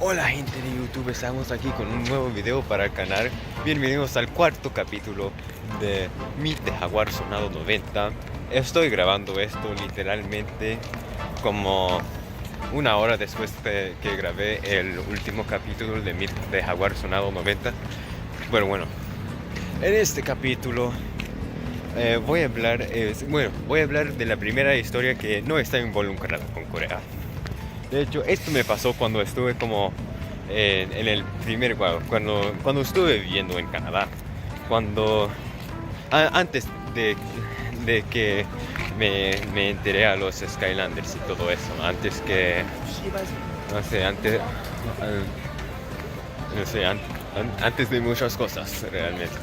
Hola gente de YouTube, estamos aquí con un nuevo video para el canal. Bienvenidos al cuarto capítulo de Mi de Jaguar Sonado 90. Estoy grabando esto literalmente como una hora después de que grabé el último capítulo de Mi de Jaguar Sonado 90. Pero bueno, en este capítulo voy a hablar de la primera historia que no está involucrada con Corea. De hecho, esto me pasó cuando estuve como en el primer cuando estuve viviendo en Canadá. Cuando antes de que me enteré a los Skylanders y todo eso, antes que no sé, antes de muchas cosas realmente.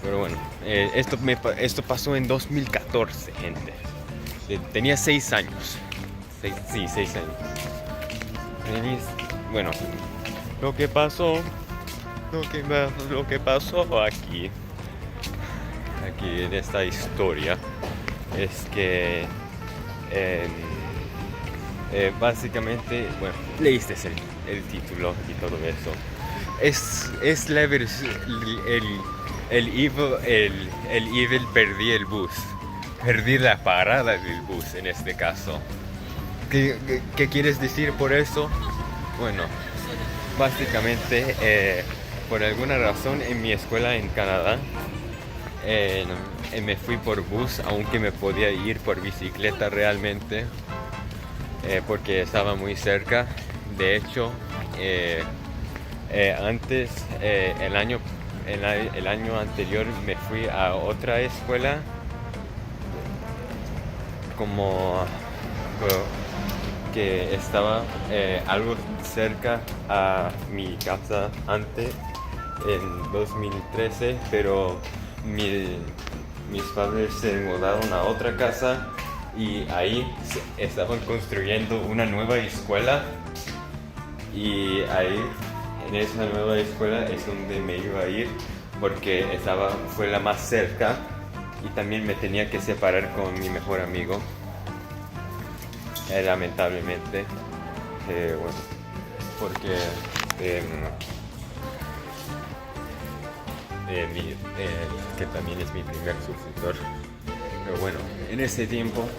Pero bueno, esto pasó en 2014, gente. Tenía 6 años. Sí, 6 años. Bueno, lo que pasó, lo que pasó aquí en esta historia es que eh, básicamente, bueno, leíste el título y todo eso. Es la versión, el evil perdí la parada del bus en este caso. ¿Qué quieres decir por eso? Bueno, básicamente, por alguna razón en mi escuela en Canadá, me fui por bus, aunque me podía ir por bicicleta realmente, porque estaba muy cerca. De hecho, antes, el año anterior, me fui a otra escuela como que estaba algo cerca a mi casa antes, en 2013, pero mis padres se mudaron a otra casa y ahí estaban construyendo una nueva escuela, y ahí en esa nueva escuela es donde me iba a ir porque fue la más cerca, y también me tenía que separar con mi mejor amigo. Lamentablemente, bueno, porque que también es mi primer suscriptor. Pero bueno, en ese tiempo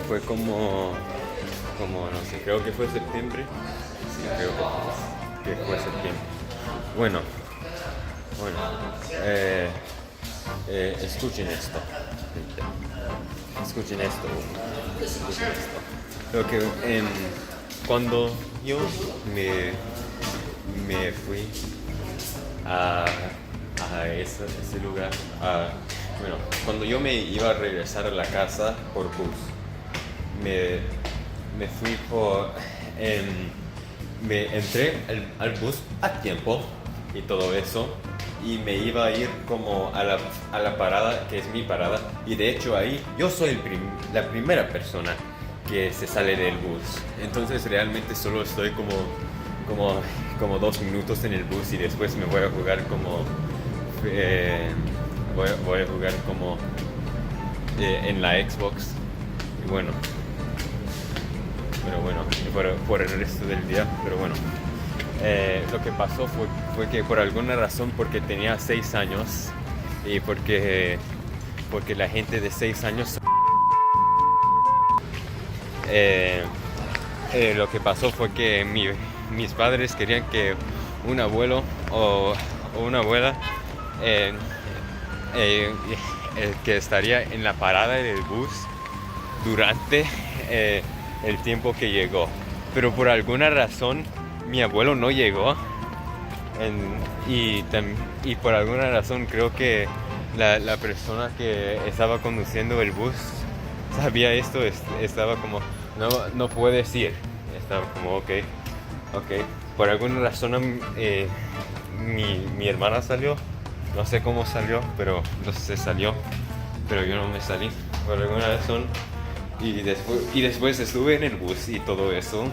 fue como no sé, creo que fue septiembre. Sí, creo que fue septiembre. Bueno, escuchen esto. Escuchen esto. Lo que cuando yo me fui a ese lugar, bueno, cuando yo me iba a regresar a la casa por bus, me fui me entré al bus a tiempo y todo eso, y me iba a ir como a la parada, que es mi parada, y de hecho ahí yo soy la primera persona que se sale del bus. Entonces realmente solo estoy como 2 minutos en el bus, y después me voy a jugar voy a jugar como en la Xbox. Y bueno, pero bueno, por el resto del día. Pero bueno, lo que pasó fue que por alguna razón, porque tenía 6 años, y porque la gente de 6 años, lo que pasó fue que mis padres querían que un abuelo o una abuela que estaría en la parada del bus durante el tiempo que llegó. Pero por alguna razón mi abuelo no llegó, y por alguna razón creo que la persona que estaba conduciendo el bus sabía esto. Estaba como, no puedes ir. Estaba como, ok. Por alguna razón mi hermana salió. No sé cómo salió, pero no sé, salió. Pero yo no me salí por alguna razón. Y después estuve en el bus y todo eso.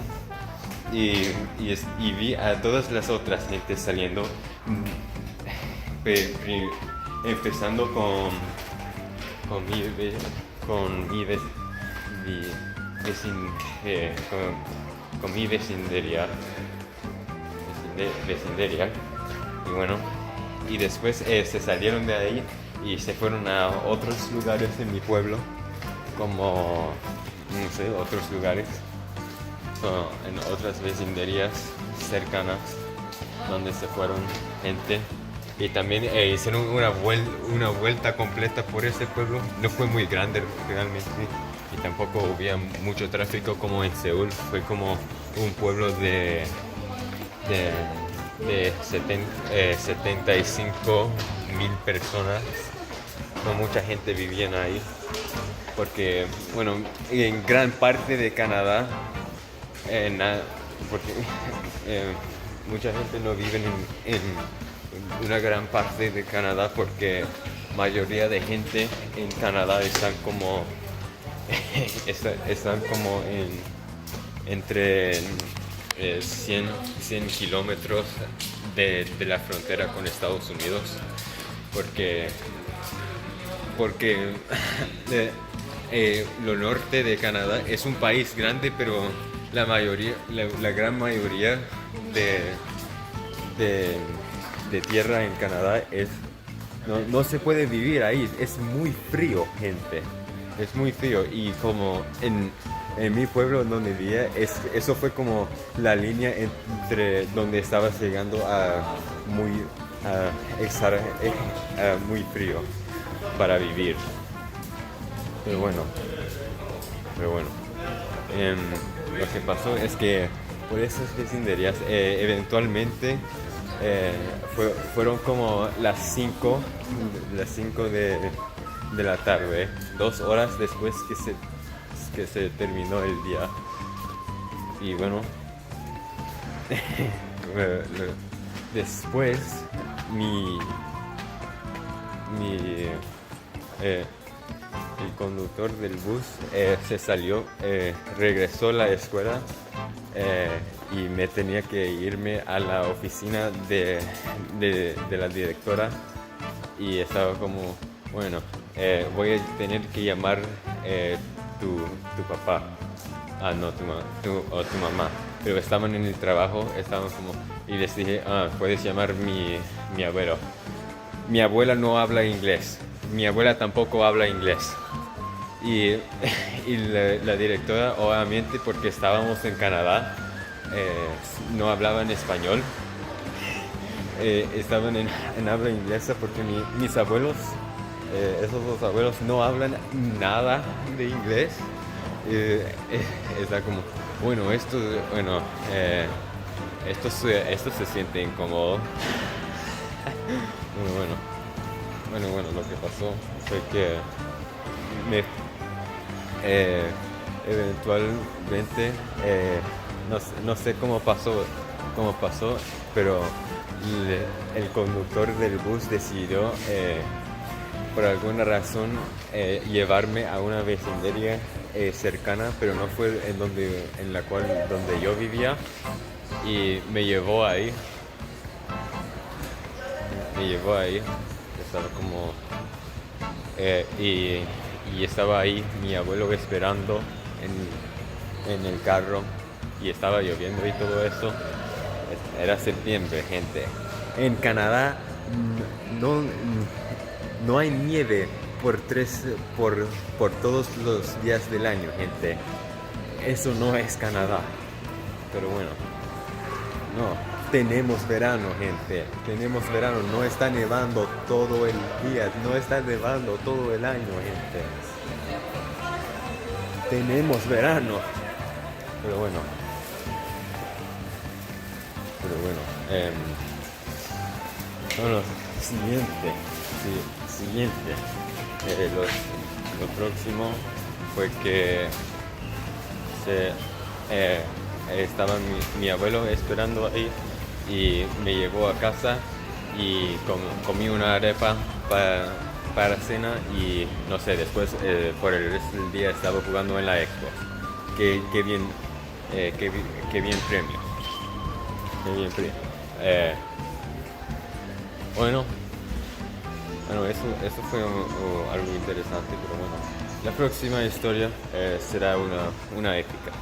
Y vi a todas las otras gentes saliendo. Empezando con mi vecindaria. vecindaria. Y bueno, y después se salieron de ahí y se fueron a otros lugares en mi pueblo, como, no sé, otros lugares, en otras vecindarias cercanas, donde se fueron gente. Y también hicieron una vuelta completa por ese pueblo. No fue muy grande realmente y tampoco había mucho tráfico como en Seúl. Fue como un pueblo de 75,000 personas. No mucha gente vivía ahí. Porque, bueno, en gran parte de Canadá, porque mucha gente no vive en una gran parte de Canadá, porque mayoría de gente en Canadá están como entre 100 kilómetros de la frontera con Estados Unidos, porque lo norte de Canadá es un país grande, pero la gran mayoría de tierra en Canadá no se puede vivir ahí. Es muy frío, gente. Es muy frío. Y como en mi pueblo donde vivía, eso fue como la línea entre donde estabas llegando a estar muy frío para vivir. Pero bueno. Lo que pasó es que por esas vecindarias eventualmente fueron como las 5 de la tarde, 2 horas después que se terminó el día. Y bueno, después el conductor del bus se salió, regresó a la escuela y me tenía que irme a la oficina de la directora, y estaba como, bueno, voy a tener que llamar tu papá, no, tu mamá, pero estaban en el trabajo, estaban como, y les dije, puedes llamar mi abuelo. Mi abuela no habla inglés, mi abuela tampoco habla inglés. Y la directora, obviamente, porque estábamos en Canadá, no hablaban español, estaban en habla inglesa, porque mis abuelos, esos dos abuelos, no hablan nada de inglés. Está como, bueno, esto se siente incómodo. Bueno, lo que pasó fue que eventualmente, no sé cómo pasó, pero el conductor del bus decidió, por alguna razón, llevarme a una vecindaria cercana, pero no fue donde yo vivía, y me llevó ahí. Estaba como y estaba ahí mi abuelo esperando en el carro, y estaba lloviendo y todo eso. Era septiembre, gente. En Canadá no hay nieve por todos los días del año, gente. Eso no es Canadá. Pero bueno, no. Tenemos verano, gente. Tenemos verano. No está nevando todo el día. No está nevando todo el año, gente. Tenemos verano. Pero bueno. Bueno, siguiente. Lo próximo fue que estaba mi abuelo esperando ahí, y me llevó a casa, y comí una arepa para cena, y no sé, después por el resto del día estaba jugando en la Xbox. Qué bien premio. Bueno, eso fue algo interesante, pero bueno, la próxima historia será una épica.